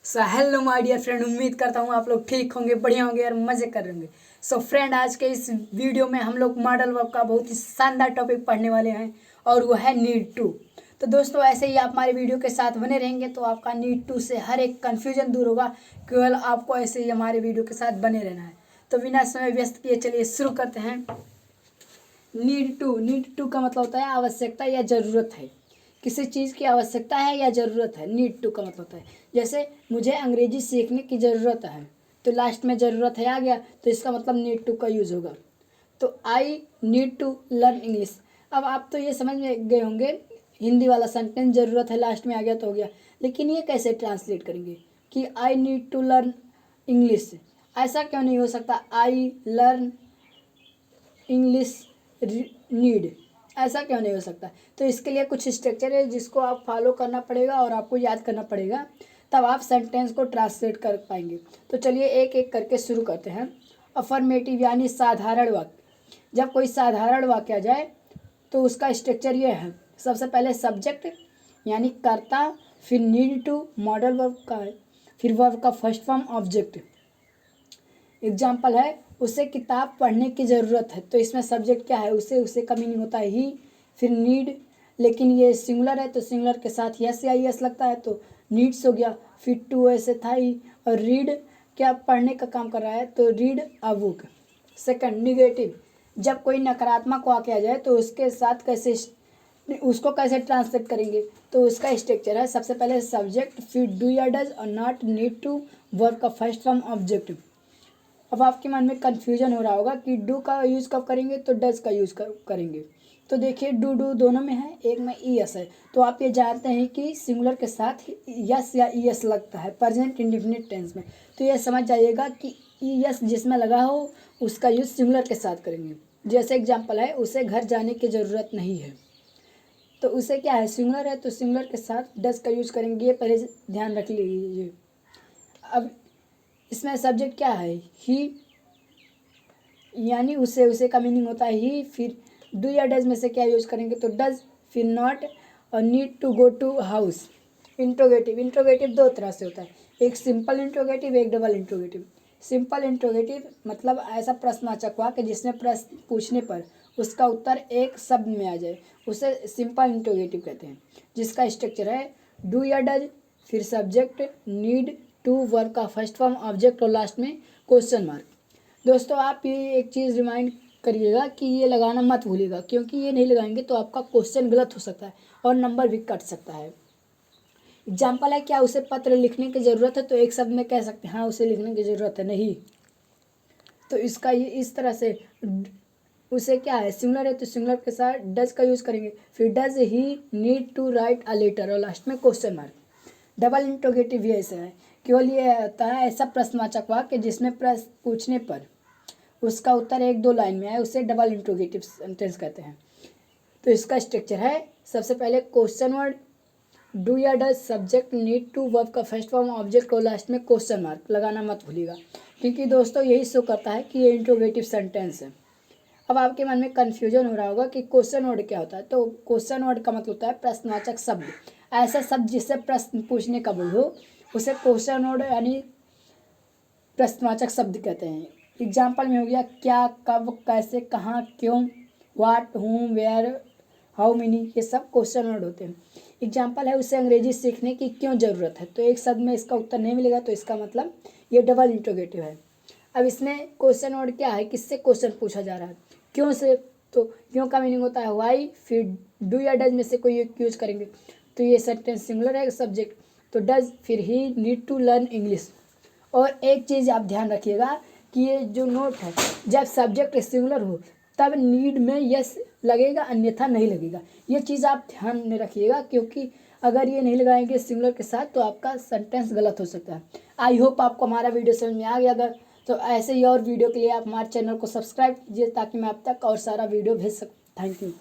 Hello my dear friend, उम्मीद करता हूँ आप लोग ठीक होंगे, बढ़िया होंगे और मज़े कर रहे होंगे। सो फ्रेंड, आज के इस वीडियो में हम लोग मॉडल वर्ब का बहुत ही शानदार टॉपिक पढ़ने वाले हैं और वो है नीड टू। तो दोस्तों, ऐसे ही आप हमारे वीडियो के साथ बने रहेंगे तो आपका नीड टू से हर एक कन्फ्यूजन दूर होगा। केवल आपको ऐसे ही हमारे वीडियो के साथ बने रहना है। तो बिना समय व्यस्त किए चलिए शुरू करते हैं। नीड टू का मतलब होता है आवश्यकता या ज़रूरत है। किसी चीज़ की आवश्यकता है या ज़रूरत है, नीड टू का मतलब होता है। जैसे मुझे अंग्रेजी सीखने की ज़रूरत है, तो लास्ट में ज़रूरत है आ गया, तो इसका मतलब नीड टू का यूज़ होगा। तो I need to learn English. अब आप तो ये समझ में गए होंगे, हिंदी वाला सेंटेंस ज़रूरत है लास्ट में आ गया तो हो गया। लेकिन ये कैसे ट्रांसलेट करेंगे कि I need to learn English? ऐसा क्यों नहीं हो सकता? आई लर्न इंग्लिश नीड, ऐसा क्यों नहीं हो सकता? तो इसके लिए कुछ स्ट्रक्चर है जिसको आप फॉलो करना पड़ेगा और आपको याद करना पड़ेगा, तब आप सेंटेंस को ट्रांसलेट कर पाएंगे। तो चलिए एक एक करके शुरू करते हैं। अफर्मेटिव यानी साधारण वाक्य। जब कोई साधारण वाक्य आ जाए तो उसका स्ट्रक्चर ये है। सबसे पहले सब्जेक्ट यानी कर्ता, फिर नीड टू मॉडल वर्ब का है, फिर वर्ब का फर्स्ट फॉर्म ऑब्जेक्ट। एग्जाम्पल है, उसे किताब पढ़ने की ज़रूरत है, तो इसमें सब्जेक्ट क्या है? उसे का मीनिंग होता है ही। फिर नीड, लेकिन ये सिंगुलर है तो सिंगुलर के साथ यस या यस लगता है तो नीड्स हो गया। फिर टू ऐसे था ही। और रीड क्या पढ़ने का काम कर रहा है, तो read a book. Second, negative. जब कोई नकारात्मक वाक्य आ जाए तो उसके साथ उसको कैसे ट्रांसलेट करेंगे, तो उसका स्ट्रक्चर है। सबसे पहले सब्जेक्ट, फिर डू या डज और नॉट, नीड टू, वर्ब का फर्स्ट फॉर्म ऑब्जेक्ट। अब आपके मन में कन्फ्यूजन हो रहा होगा कि डू का यूज़ कब करेंगे तो डज का यूज़ करेंगे। तो देखिए, डू दोनों में है, एक में ई एस है। तो आप ये जानते हैं कि सिंगुलर के साथ यस या ई एस लगता है प्रेजेंट इंडेफिनिट टेंस में। तो ये समझ जाइएगा कि ई एस जिसमें लगा हो उसका यूज़ सिंगुलर के साथ करेंगे। जैसे एग्जाम्पल है, उसे घर जाने की ज़रूरत नहीं है, तो उसे क्या है, सिंगुलर है तो सिंगुलर के साथ डज का यूज़ करेंगे। ये पहले ध्यान रख लीजिए। अब इसमें सब्जेक्ट क्या है? ही, यानी उसे का मीनिंग होता है ही। फिर डू या डज में से क्या यूज करेंगे, तो डज, फिर नॉट और need to go to house. Interrogative दो तरह से होता है, एक सिंपल इंट्रोगेटिव, एक डबल इंट्रोगेटिव। सिंपल इंट्रोगेटिव मतलब ऐसा प्रश्नवाचक वाक्य जिसमें प्रश्न पूछने पर उसका उत्तर एक शब्द में आ जाए, उसे सिंपल इंट्रोगेटिव कहते हैं। जिसका स्ट्रक्चर है डू या डज, फिर सब्जेक्ट, नीड टू, वर्ब का फर्स्ट फॉर्म ऑब्जेक्ट और लास्ट में क्वेश्चन मार्क। दोस्तों, आप ये एक चीज़ रिमाइंड करिएगा कि ये लगाना मत भूलिएगा, क्योंकि ये नहीं लगाएंगे तो आपका क्वेश्चन गलत हो सकता है और नंबर भी कट सकता है। एग्जाम्पल है, क्या उसे पत्र लिखने की ज़रूरत है, तो एक शब्द में कह सकते हैं हाँ उसे लिखने की ज़रूरत है, नहीं। तो इसका ये इस तरह से, उसे क्या है, सिंगुलर है तो सिंगुलर के साथ डज का यूज़ करेंगे। फिर does he need to write a letter और लास्ट में क्वेश्चन मार्क। डबल इंट्रोगेटिव भी ऐसा है, केवल ये होता है ऐसा प्रश्नवाचक वाक्य जिसमें प्रश्न पूछने पर उसका उत्तर एक दो लाइन में आए, उसे डबल इंट्रोगेटिव सेंटेंस कहते हैं। तो इसका स्ट्रक्चर है, सबसे पहले क्वेश्चन वर्ड, डू या does, subject, need to, verb का फर्स्ट फॉर्म ऑब्जेक्ट और लास्ट में क्वेश्चन मार्क। लगाना मत भूलिएगा, क्योंकि दोस्तों यही शो करता है कि ये इंट्रोगेटिव सेंटेंस है। अब आपके मन में कन्फ्यूजन हो रहा होगा कि क्वेश्चन वर्ड क्या होता है, तो क्वेश्चन वर्ड का मतलब होता है प्रश्नवाचक शब्द। ऐसा शब्द जिससे प्रश्न पूछने का बोल हो उसे क्वेश्चन वर्ड यानी प्रश्नवाचक शब्द कहते हैं। एग्जाम्पल में हो गया क्या, कब, कैसे, कहाँ, क्यों, what, whom, where, how many, ये सब क्वेश्चन वर्ड होते हैं। एग्जाम्पल है, उसे अंग्रेजी सीखने की क्यों ज़रूरत है, तो एक शब्द में इसका उत्तर नहीं मिलेगा, तो इसका मतलब ये डबल इंट्रोगेटिव है। अब इसमें क्वेश्चन वर्ड क्या है, किससे क्वेश्चन पूछा जा रहा है, क्यों से, तो क्यों का मीनिंग होता है वाई। फिर डू या डज में से कोई एक यूज करेंगे, तो ये सेंटेंस सिंगुलर है सब्जेक्ट, तो डज, फिर ही नीड टू लर्न इंग्लिश। और एक चीज़ आप ध्यान रखिएगा कि ये जो नोट है, जब सब्जेक्ट सिंगुलर हो तब नीड में यस लगेगा, अन्यथा नहीं लगेगा। ये चीज़ आप ध्यान में रखिएगा, क्योंकि अगर ये नहीं लगाएंगे सिंगुलर के साथ तो आपका सेंटेंस गलत हो सकता है। आई होप आपको हमारा वीडियो समझ में आ गया। अगर तो ऐसे ही और वीडियो के लिए आप हमारे चैनल को सब्सक्राइब कीजिए ताकि मैं आप तक और सारा वीडियो भेज सकूँ। Thank you.